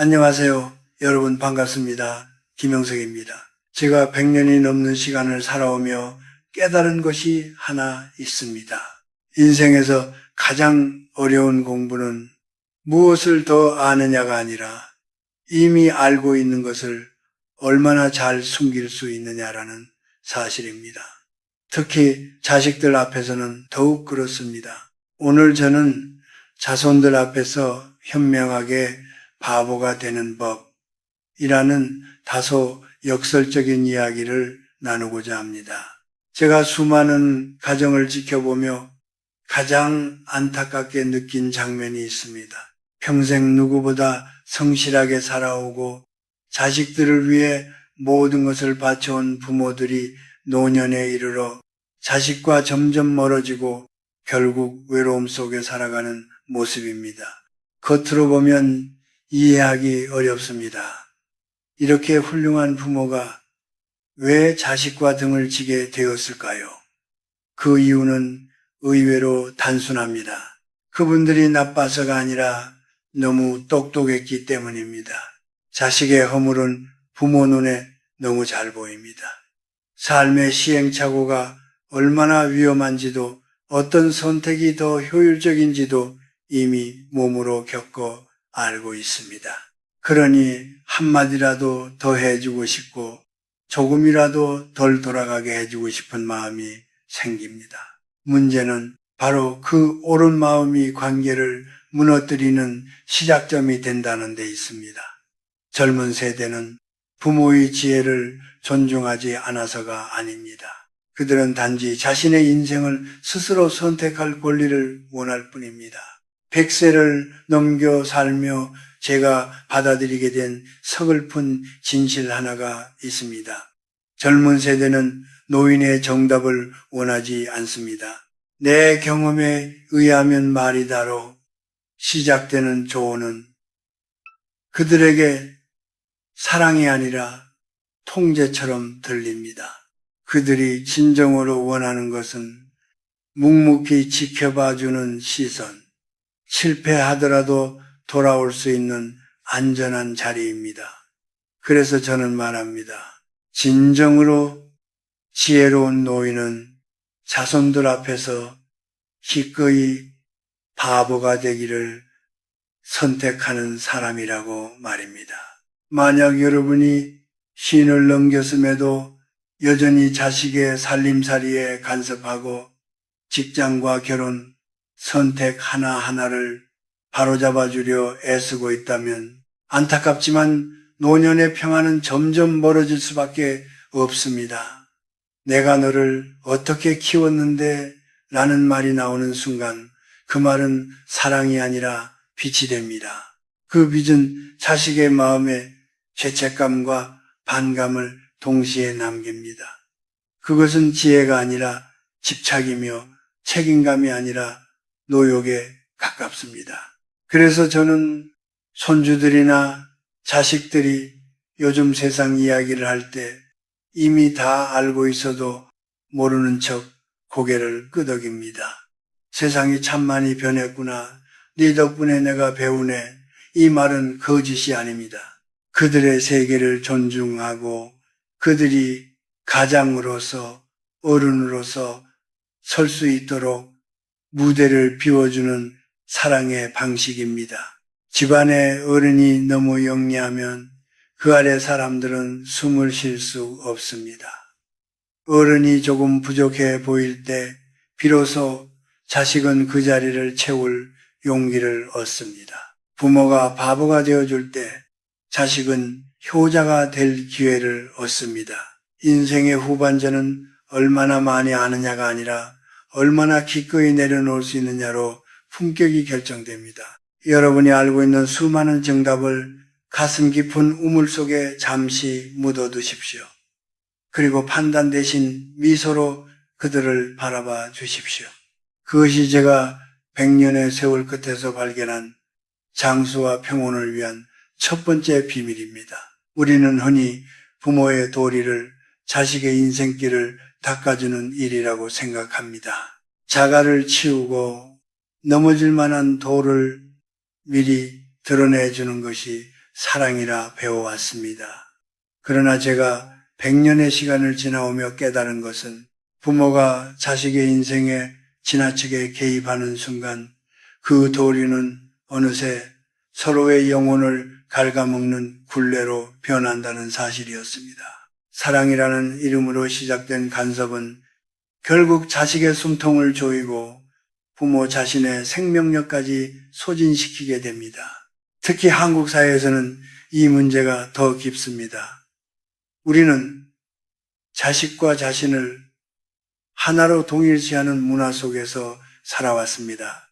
안녕하세요. 여러분 반갑습니다. 김영석입니다. 제가 100년이 넘는 시간을 살아오며 깨달은 것이 하나 있습니다. 인생에서 가장 어려운 공부는 무엇을 더 아느냐가 아니라 이미 알고 있는 것을 얼마나 잘 숨길 수 있느냐라는 사실입니다. 특히 자식들 앞에서는 더욱 그렇습니다. 오늘 저는 자손들 앞에서 현명하게 바보가 되는 법이라는 다소 역설적인 이야기를 나누고자 합니다. 제가 수많은 가정을 지켜보며 가장 안타깝게 느낀 장면이 있습니다. 평생 누구보다 성실하게 살아오고 자식들을 위해 모든 것을 바쳐온 부모들이 노년에 이르러 자식과 점점 멀어지고 결국 외로움 속에 살아가는 모습입니다. 겉으로 보면 이해하기 어렵습니다. 이렇게 훌륭한 부모가 왜 자식과 등을 지게 되었을까요? 그 이유는 의외로 단순합니다. 그분들이 나빠서가 아니라 너무 똑똑했기 때문입니다. 자식의 허물은 부모 눈에 너무 잘 보입니다. 삶의 시행착오가 얼마나 위험한지도 어떤 선택이 더 효율적인지도 이미 몸으로 겪어 알고 있습니다. 그러니 한마디라도 더 해주고 싶고 조금이라도 덜 돌아가게 해주고 싶은 마음이 생깁니다. 문제는 바로 그 옳은 마음이 관계를 무너뜨리는 시작점이 된다는 데 있습니다. 젊은 세대는 부모의 지혜를 존중하지 않아서가 아닙니다. 그들은 단지 자신의 인생을 스스로 선택할 권리를 원할 뿐입니다. 100세를 넘겨 살며 제가 받아들이게 된 서글픈 진실 하나가 있습니다. 젊은 세대는 노인의 정답을 원하지 않습니다. 내 경험에 의하면 말이다로 시작되는 조언은 그들에게 사랑이 아니라 통제처럼 들립니다. 그들이 진정으로 원하는 것은 묵묵히 지켜봐주는 시선, 실패하더라도 돌아올 수 있는 안전한 자리입니다. 그래서 저는 말합니다. 진정으로 지혜로운 노인은 자손들 앞에서 기꺼이 바보가 되기를 선택하는 사람이라고 말입니다. 만약 여러분이 쉰을 넘겼음에도 여전히 자식의 살림살이에 간섭하고 직장과 결혼, 선택 하나하나를 바로잡아 주려 애쓰고 있다면 안타깝지만 노년의 평화는 점점 멀어질 수밖에 없습니다. 내가 너를 어떻게 키웠는데 라는 말이 나오는 순간 그 말은 사랑이 아니라 빚이 됩니다. 그 빚은 자식의 마음에 죄책감과 반감을 동시에 남깁니다. 그것은 지혜가 아니라 집착이며 책임감이 아니라 노욕에 가깝습니다. 그래서 저는 손주들이나 자식들이 요즘 세상 이야기를 할 때 이미 다 알고 있어도 모르는 척 고개를 끄덕입니다. 세상이 참 많이 변했구나. 네 덕분에 내가 배우네. 이 말은 거짓이 아닙니다. 그들의 세계를 존중하고 그들이 가장으로서 어른으로서 설 수 있도록 무대를 비워주는 사랑의 방식입니다. 집안의 어른이 너무 영리하면 그 아래 사람들은 숨을 쉴 수 없습니다. 어른이 조금 부족해 보일 때 비로소 자식은 그 자리를 채울 용기를 얻습니다. 부모가 바보가 되어줄 때 자식은 효자가 될 기회를 얻습니다. 인생의 후반전은 얼마나 많이 아느냐가 아니라 얼마나 기꺼이 내려놓을 수 있느냐로 품격이 결정됩니다. 여러분이 알고 있는 수많은 정답을 가슴 깊은 우물 속에 잠시 묻어두십시오. 그리고 판단 대신 미소로 그들을 바라봐 주십시오. 그것이 제가 100년의 세월 끝에서 발견한 장수와 평온을 위한 첫 번째 비밀입니다. 우리는 흔히 부모의 도리를 자식의 인생길을 닦아주는 일이라고 생각합니다. 자갈을 치우고 넘어질 만한 돌을 미리 드러내주는 것이 사랑이라 배워왔습니다. 그러나 제가 100년의 시간을 지나오며 깨달은 것은 부모가 자식의 인생에 지나치게 개입하는 순간 그 도리는 어느새 서로의 영혼을 갉아먹는 굴레로 변한다는 사실이었습니다. 사랑이라는 이름으로 시작된 간섭은 결국 자식의 숨통을 조이고 부모 자신의 생명력까지 소진시키게 됩니다. 특히 한국 사회에서는 이 문제가 더 깊습니다. 우리는 자식과 자신을 하나로 동일시하는 문화 속에서 살아왔습니다.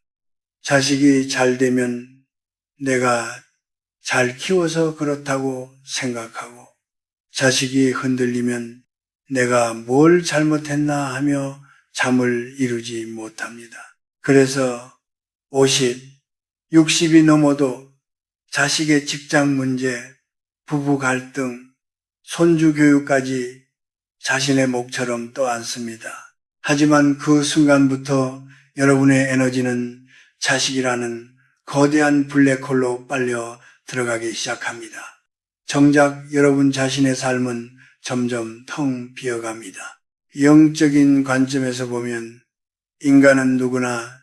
자식이 잘 되면 내가 잘 키워서 그렇다고 생각하고, 자식이 흔들리면 내가 뭘 잘못했나 하며 잠을 이루지 못합니다. 그래서 50, 60이 넘어도 자식의 직장 문제, 부부 갈등, 손주 교육까지 자신의 몫처럼 떠안습니다. 하지만 그 순간부터 여러분의 에너지는 자식이라는 거대한 블랙홀로 빨려 들어가기 시작합니다. 정작 여러분 자신의 삶은 점점 텅 비어갑니다. 영적인 관점에서 보면 인간은 누구나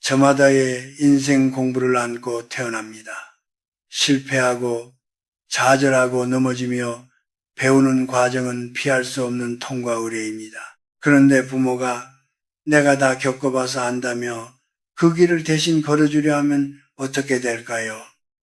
저마다의 인생 공부를 안고 태어납니다. 실패하고 좌절하고 넘어지며 배우는 과정은 피할 수 없는 통과 의례입니다. 그런데 부모가 내가 다 겪어봐서 안다며 그 길을 대신 걸어주려 하면 어떻게 될까요?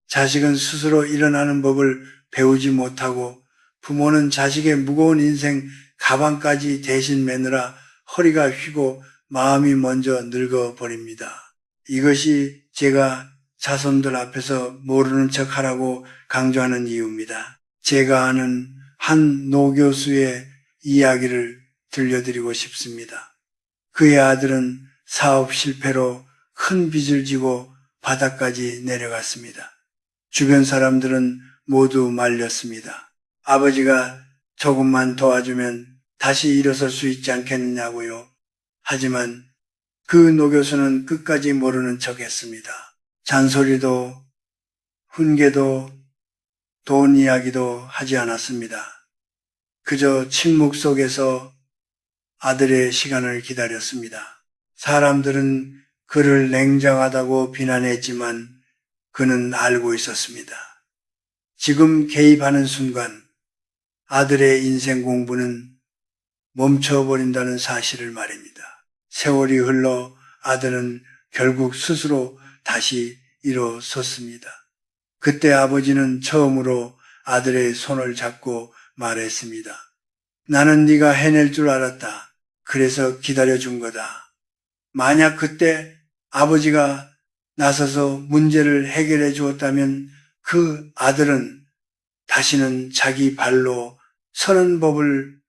자식은 스스로 일어나는 법을 배우지 못하고 부모는 자식의 무거운 인생 가방까지 대신 매느라 허리가 휘고 마음이 먼저 늙어버립니다. 이것이 제가 자손들 앞에서 모르는 척하라고 강조하는 이유입니다. 제가 아는 한 노교수의 이야기를 들려드리고 싶습니다. 그의 아들은 사업 실패로 큰 빚을 지고 바닥까지 내려갔습니다. 주변 사람들은 모두 말렸습니다. 아버지가 조금만 도와주면 다시 일어설 수 있지 않겠느냐고요. 하지만 그 노교수는 끝까지 모르는 척했습니다. 잔소리도 훈계도 돈 이야기도 하지 않았습니다. 그저 침묵 속에서 아들의 시간을 기다렸습니다. 사람들은 그를 냉정하다고 비난했지만 그는 알고 있었습니다. 지금 개입하는 순간 아들의 인생 공부는 멈춰버린다는 사실을 말입니다. 세월이 흘러 아들은 결국 스스로 다시 일어섰습니다. 그때 아버지는 처음으로 아들의 손을 잡고 말했습니다. 나는 네가 해낼 줄 알았다. 그래서 기다려준 거다. 만약 그때 아버지가 나서서 문제를 해결해 주었다면 그 아들은 다시는 자기 발로 서는 법을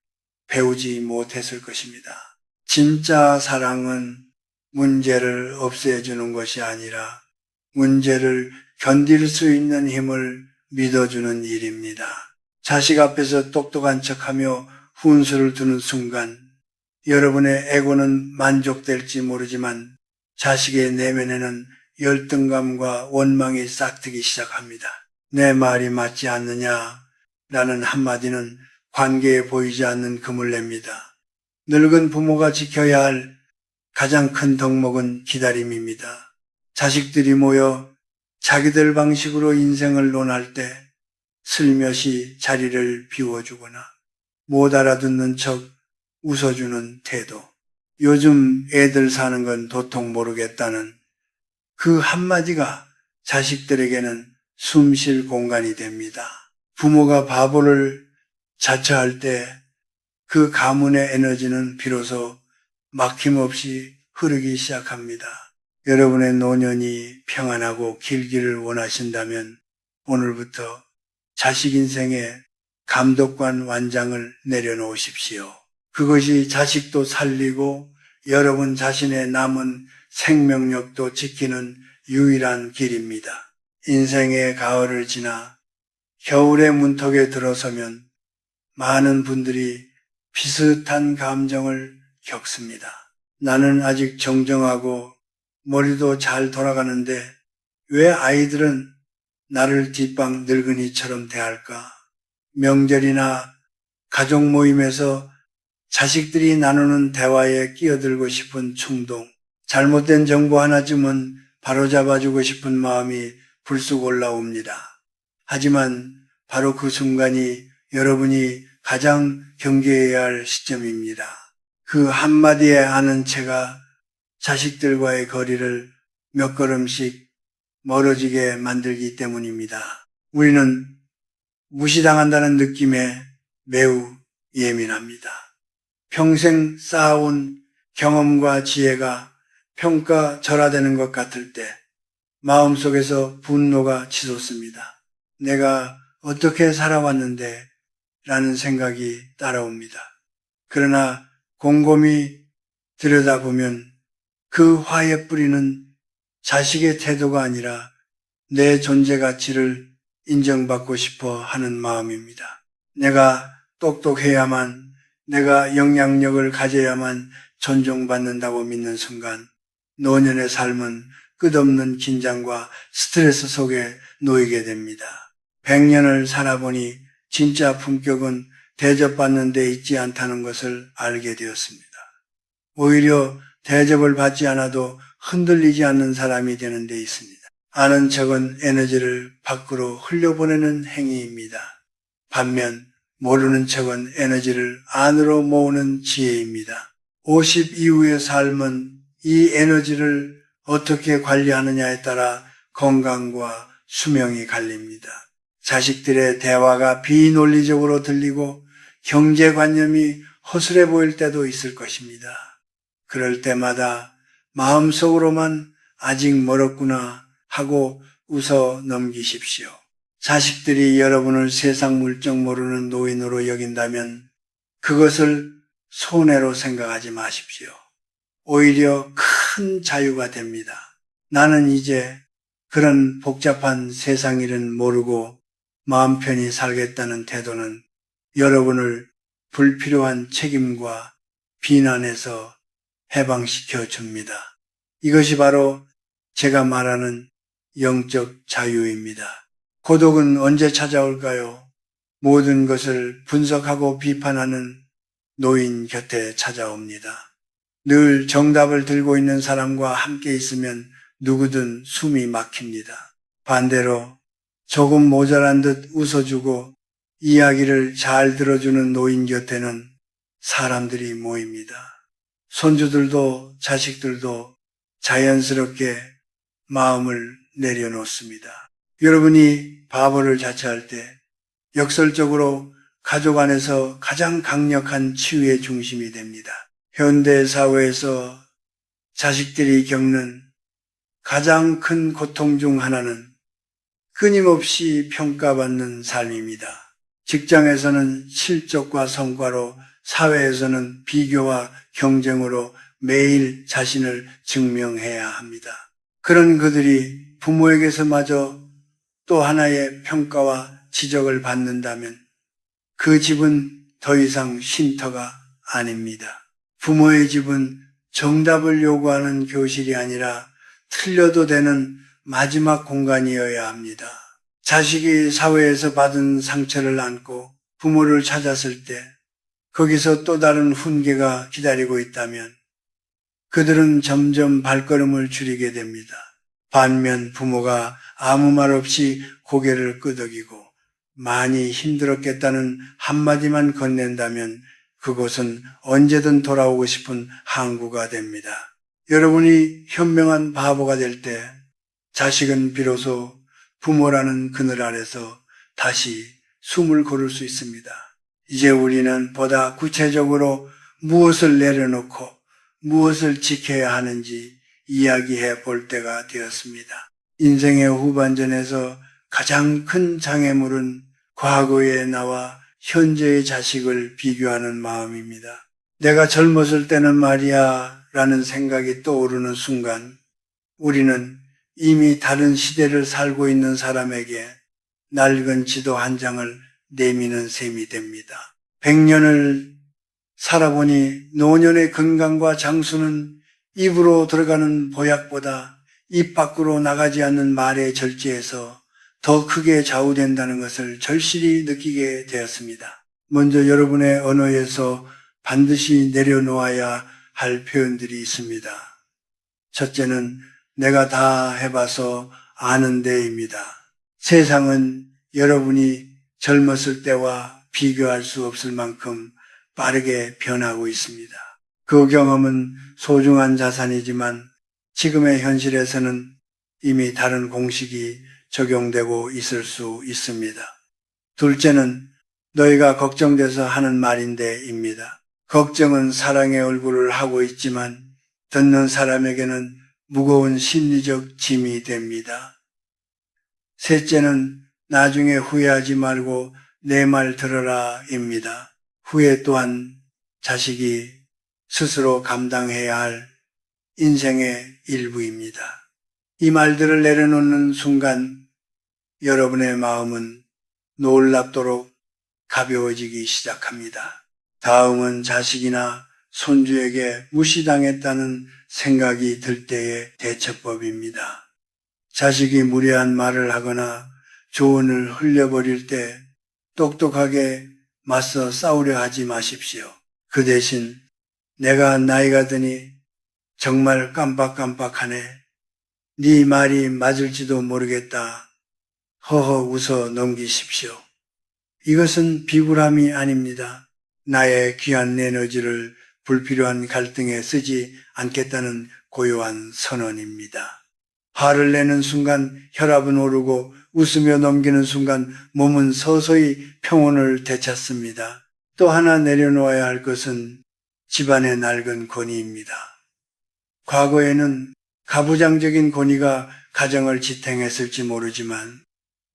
배우지 못했을 것입니다. 진짜 사랑은 문제를 없애주는 것이 아니라 문제를 견딜 수 있는 힘을 믿어주는 일입니다. 자식 앞에서 똑똑한 척하며 훈수를 두는 순간 여러분의 에고는 만족될지 모르지만 자식의 내면에는 열등감과 원망이 싹트기 시작합니다. 내 말이 맞지 않느냐 라는 한마디는 관계에 보이지 않는 금을 냅니다. 늙은 부모가 지켜야 할 가장 큰 덕목은 기다림입니다. 자식들이 모여 자기들 방식으로 인생을 논할 때 슬며시 자리를 비워주거나 못 알아듣는 척 웃어주는 태도. 요즘 애들 사는 건 도통 모르겠다는 그 한마디가 자식들에게는 숨 쉴 공간이 됩니다. 부모가 바보를 자처할 때 그 가문의 에너지는 비로소 막힘없이 흐르기 시작합니다. 여러분의 노년이 평안하고 길기를 원하신다면 오늘부터 자식 인생에 감독관 완장을 내려놓으십시오. 그것이 자식도 살리고 여러분 자신의 남은 생명력도 지키는 유일한 길입니다. 인생의 가을을 지나 겨울의 문턱에 들어서면 많은 분들이 비슷한 감정을 겪습니다. 나는 아직 정정하고 머리도 잘 돌아가는데 왜 아이들은 나를 뒷방 늙은이처럼 대할까? 명절이나 가족 모임에서 자식들이 나누는 대화에 끼어들고 싶은 충동, 잘못된 정보 하나쯤은 바로잡아주고 싶은 마음이 불쑥 올라옵니다. 하지만 바로 그 순간이 여러분이 가장 경계해야 할 시점입니다. 그 한마디에 아는 채가 자식들과의 거리를 몇 걸음씩 멀어지게 만들기 때문입니다. 우리는 무시당한다는 느낌에 매우 예민합니다. 평생 쌓아온 경험과 지혜가 평가절하되는 것 같을 때 마음속에서 분노가 치솟습니다. 내가 어떻게 살아왔는데 라는 생각이 따라옵니다. 그러나 곰곰이 들여다보면 그 화의 뿌리는 자식의 태도가 아니라 내 존재 가치를 인정받고 싶어 하는 마음입니다. 내가 똑똑해야만, 내가 영향력을 가져야만 존중받는다고 믿는 순간 노년의 삶은 끝없는 긴장과 스트레스 속에 놓이게 됩니다. 100년을 살아보니 진짜 품격은 대접받는 데 있지 않다는 것을 알게 되었습니다. 오히려 대접을 받지 않아도 흔들리지 않는 사람이 되는 데 있습니다. 아는 척은 에너지를 밖으로 흘려보내는 행위입니다. 반면 모르는 척은 에너지를 안으로 모으는 지혜입니다. 50 이후의 삶은 이 에너지를 어떻게 관리하느냐에 따라 건강과 수명이 갈립니다. 자식들의 대화가 비논리적으로 들리고 경제관념이 허술해 보일 때도 있을 것입니다. 그럴 때마다 마음속으로만 아직 멀었구나 하고 웃어 넘기십시오. 자식들이 여러분을 세상 물정 모르는 노인으로 여긴다면 그것을 손해로 생각하지 마십시오. 오히려 큰 자유가 됩니다. 나는 이제 그런 복잡한 세상 일은 모르고 마음 편히 살겠다는 태도는 여러분을 불필요한 책임과 비난에서 해방시켜 줍니다. 이것이 바로 제가 말하는 영적 자유입니다. 고독은 언제 찾아올까요? 모든 것을 분석하고 비판하는 노인 곁에 찾아옵니다. 늘 정답을 들고 있는 사람과 함께 있으면 누구든 숨이 막힙니다. 반대로 조금 모자란 듯 웃어주고 이야기를 잘 들어주는 노인 곁에는 사람들이 모입니다. 손주들도 자식들도 자연스럽게 마음을 내려놓습니다. 여러분이 바보를 자처할 때 역설적으로 가족 안에서 가장 강력한 치유의 중심이 됩니다. 현대 사회에서 자식들이 겪는 가장 큰 고통 중 하나는 끊임없이 평가받는 삶입니다. 직장에서는 실적과 성과로, 사회에서는 비교와 경쟁으로 매일 자신을 증명해야 합니다. 그런 그들이 부모에게서마저 또 하나의 평가와 지적을 받는다면 그 집은 더 이상 쉼터가 아닙니다. 부모의 집은 정답을 요구하는 교실이 아니라 틀려도 되는 마지막 공간이어야 합니다. 자식이 사회에서 받은 상처를 안고 부모를 찾았을 때 거기서 또 다른 훈계가 기다리고 있다면 그들은 점점 발걸음을 줄이게 됩니다. 반면 부모가 아무 말 없이 고개를 끄덕이고 많이 힘들었겠다는 한마디만 건넨다면 그곳은 언제든 돌아오고 싶은 항구가 됩니다. 여러분이 현명한 바보가 될 때 자식은 비로소 부모라는 그늘 아래서 다시 숨을 고를 수 있습니다. 이제 우리는 보다 구체적으로 무엇을 내려놓고 무엇을 지켜야 하는지 이야기해 볼 때가 되었습니다. 인생의 후반전에서 가장 큰 장애물은 과거의 나와 현재의 자식을 비교하는 마음입니다. 내가 젊었을 때는 말이야 라는 생각이 떠오르는 순간 우리는 이미 다른 시대를 살고 있는 사람에게 낡은 지도 한 장을 내미는 셈이 됩니다. 100년을 살아보니 노년의 건강과 장수는 입으로 들어가는 보약보다 입 밖으로 나가지 않는 말의 절제에서 더 크게 좌우된다는 것을 절실히 느끼게 되었습니다. 먼저 여러분의 언어에서 반드시 내려놓아야 할 표현들이 있습니다. 첫째는 내가 다 해봐서 아는데입니다. 세상은 여러분이 젊었을 때와 비교할 수 없을 만큼 빠르게 변하고 있습니다. 그 경험은 소중한 자산이지만 지금의 현실에서는 이미 다른 공식이 적용되고 있을 수 있습니다. 둘째는 너희가 걱정돼서 하는 말인데입니다. 걱정은 사랑의 얼굴을 하고 있지만 듣는 사람에게는 무거운 심리적 짐이 됩니다. 셋째는 나중에 후회하지 말고 내 말 들어라입니다. 후회 또한 자식이 스스로 감당해야 할 인생의 일부입니다. 이 말들을 내려놓는 순간 여러분의 마음은 놀랍도록 가벼워지기 시작합니다. 다음은 자식이나 손주에게 무시당했다는 생각이 들 때의 대처법입니다. 자식이 무례한 말을 하거나 조언을 흘려버릴 때 똑똑하게 맞서 싸우려 하지 마십시오. 그 대신 내가 나이가 드니 정말 깜빡깜빡하네. 네 말이 맞을지도 모르겠다. 허허 웃어 넘기십시오. 이것은 비굴함이 아닙니다. 나의 귀한 에너지를 불필요한 갈등에 쓰지 않겠다는 고요한 선언입니다. 화를 내는 순간 혈압은 오르고 웃으며 넘기는 순간 몸은 서서히 평온을 되찾습니다. 또 하나 내려놓아야 할 것은 집안의 낡은 권위입니다. 과거에는 가부장적인 권위가 가정을 지탱했을지 모르지만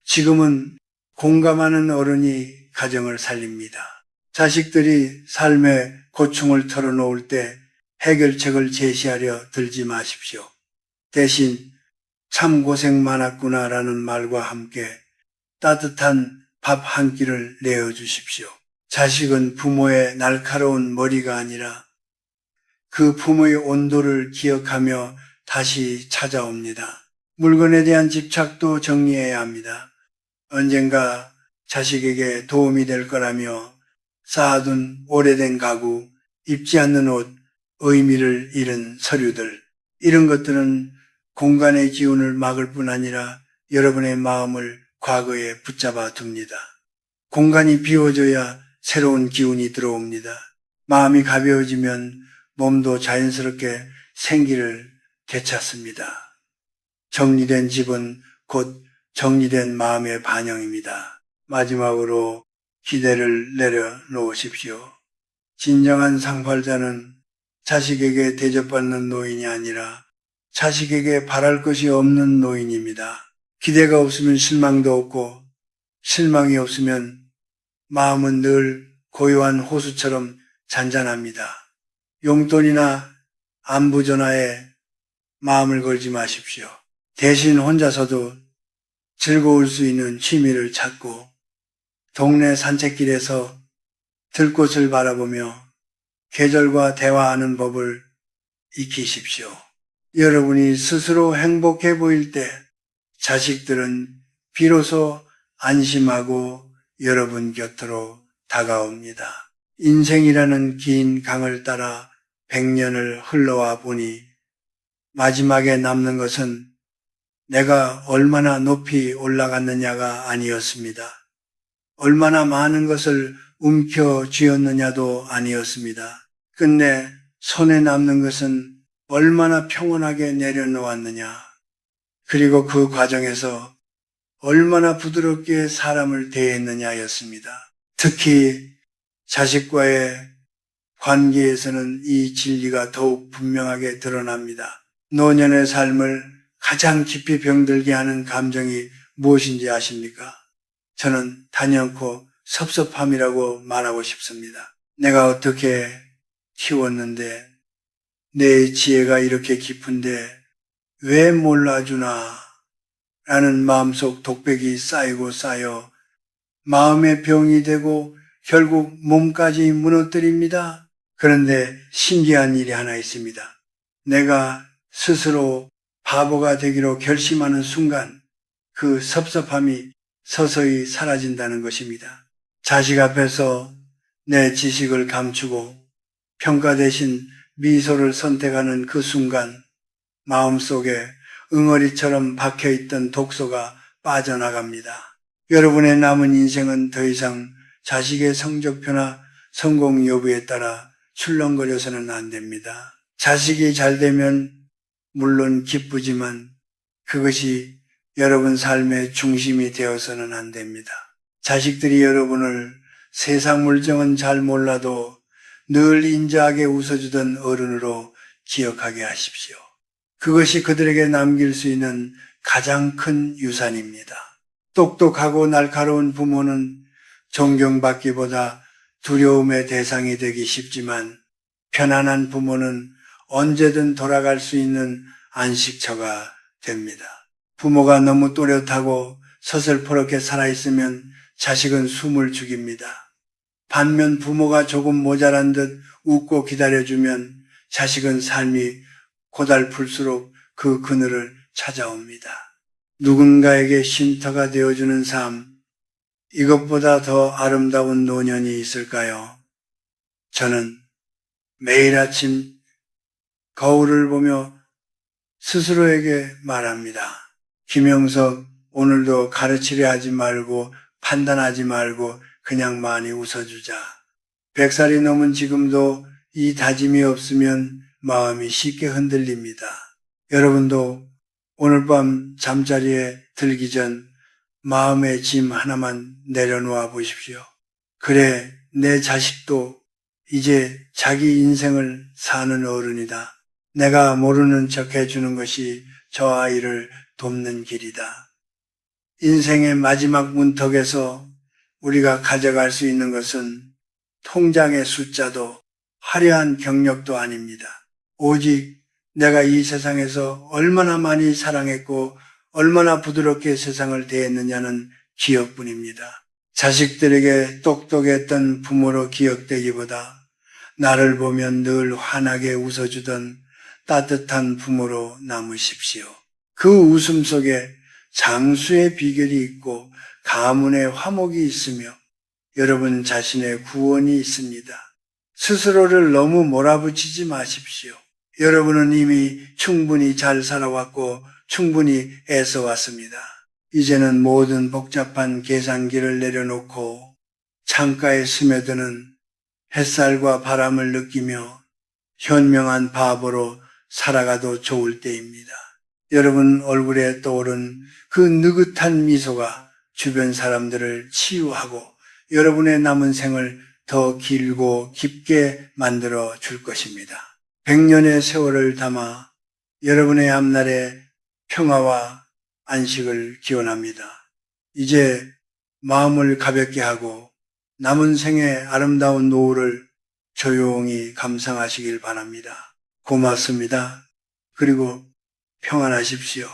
지금은 공감하는 어른이 가정을 살립니다. 자식들이 삶의 고충을 털어놓을 때 해결책을 제시하려 들지 마십시오. 대신 참 고생 많았구나라는 말과 함께 따뜻한 밥 한 끼를 내어주십시오. 자식은 부모의 날카로운 머리가 아니라 그 부모의 온도를 기억하며 다시 찾아옵니다. 물건에 대한 집착도 정리해야 합니다. 언젠가 자식에게 도움이 될 거라며 쌓아둔 오래된 가구, 입지 않는 옷, 의미를 잃은 서류들, 이런 것들은 공간의 기운을 막을 뿐 아니라 여러분의 마음을 과거에 붙잡아 둡니다. 공간이 비워져야 새로운 기운이 들어옵니다. 마음이 가벼워지면 몸도 자연스럽게 생기를 되찾습니다. 정리된 집은 곧 정리된 마음의 반영입니다. 마지막으로 기대를 내려놓으십시오. 진정한 상팔자는 자식에게 대접받는 노인이 아니라 자식에게 바랄 것이 없는 노인입니다. 기대가 없으면 실망도 없고 실망이 없으면 마음은 늘 고요한 호수처럼 잔잔합니다. 용돈이나 안부 전화에 마음을 걸지 마십시오. 대신 혼자서도 즐거울 수 있는 취미를 찾고 동네 산책길에서 들꽃을 바라보며 계절과 대화하는 법을 익히십시오. 여러분이 스스로 행복해 보일 때 자식들은 비로소 안심하고 여러분 곁으로 다가옵니다. 인생이라는 긴 강을 따라 100년을 흘러와 보니 마지막에 남는 것은 내가 얼마나 높이 올라갔느냐가 아니었습니다. 얼마나 많은 것을 움켜쥐었느냐도 아니었습니다. 끝내 손에 남는 것은 얼마나 평온하게 내려놓았느냐, 그리고 그 과정에서 얼마나 부드럽게 사람을 대했느냐였습니다. 특히 자식과의 관계에서는 이 진리가 더욱 분명하게 드러납니다. 노년의 삶을 가장 깊이 병들게 하는 감정이 무엇인지 아십니까? 저는 단연코 섭섭함이라고 말하고 싶습니다. 내가 어떻게 키웠는데 내 지혜가 이렇게 깊은데 왜 몰라주나 라는 마음속 독백이 쌓이고 쌓여 마음의 병이 되고 결국 몸까지 무너뜨립니다. 그런데 신기한 일이 하나 있습니다. 내가 스스로 바보가 되기로 결심하는 순간 그 섭섭함이 서서히 사라진다는 것입니다. 자식 앞에서 내 지식을 감추고 평가 대신 미소를 선택하는 그 순간 마음속에 응어리처럼 박혀있던 독소가 빠져나갑니다. 여러분의 남은 인생은 더 이상 자식의 성적표나 성공 여부에 따라 출렁거려서는 안 됩니다. 자식이 잘 되면 물론 기쁘지만 그것이 여러분 삶의 중심이 되어서는 안 됩니다. 자식들이 여러분을 세상 물정은 잘 몰라도 늘 인자하게 웃어주던 어른으로 기억하게 하십시오. 그것이 그들에게 남길 수 있는 가장 큰 유산입니다. 똑똑하고 날카로운 부모는 존경받기보다 두려움의 대상이 되기 쉽지만 편안한 부모는 언제든 돌아갈 수 있는 안식처가 됩니다. 부모가 너무 또렷하고 서슬퍼렇게 살아있으면 자식은 숨을 죽입니다. 반면 부모가 조금 모자란 듯 웃고 기다려주면 자식은 삶이 고달플수록 그 그늘을 찾아옵니다. 누군가에게 쉼터가 되어주는 삶, 이것보다 더 아름다운 노년이 있을까요? 저는 매일 아침 거울을 보며 스스로에게 말합니다. 김영석, 오늘도 가르치려 하지 말고 판단하지 말고 그냥 많이 웃어주자. 100살이 넘은 지금도 이 다짐이 없으면 마음이 쉽게 흔들립니다. 여러분도 오늘 밤 잠자리에 들기 전 마음의 짐 하나만 내려놓아 보십시오. 그래, 내 자식도 이제 자기 인생을 사는 어른이다. 내가 모르는 척 해주는 것이 저 아이를 돕는 길이다. 인생의 마지막 문턱에서 우리가 가져갈 수 있는 것은 통장의 숫자도 화려한 경력도 아닙니다. 오직 내가 이 세상에서 얼마나 많이 사랑했고 얼마나 부드럽게 세상을 대했느냐는 기억뿐입니다. 자식들에게 똑똑했던 부모로 기억되기보다 나를 보면 늘 환하게 웃어주던 따뜻한 부모로 남으십시오. 그 웃음 속에 장수의 비결이 있고 가문의 화목이 있으며 여러분 자신의 구원이 있습니다. 스스로를 너무 몰아붙이지 마십시오. 여러분은 이미 충분히 잘 살아왔고 충분히 애써왔습니다. 이제는 모든 복잡한 계산기를 내려놓고 창가에 스며드는 햇살과 바람을 느끼며 현명한 바보로 살아가도 좋을 때입니다. 여러분 얼굴에 떠오른 그 느긋한 미소가 주변 사람들을 치유하고 여러분의 남은 생을 더 길고 깊게 만들어 줄 것입니다. 100년의 세월을 담아 여러분의 앞날에 평화와 안식을 기원합니다. 이제 마음을 가볍게 하고 남은 생의 아름다운 노후를 조용히 감상하시길 바랍니다. 고맙습니다. 그리고 평안하십시오.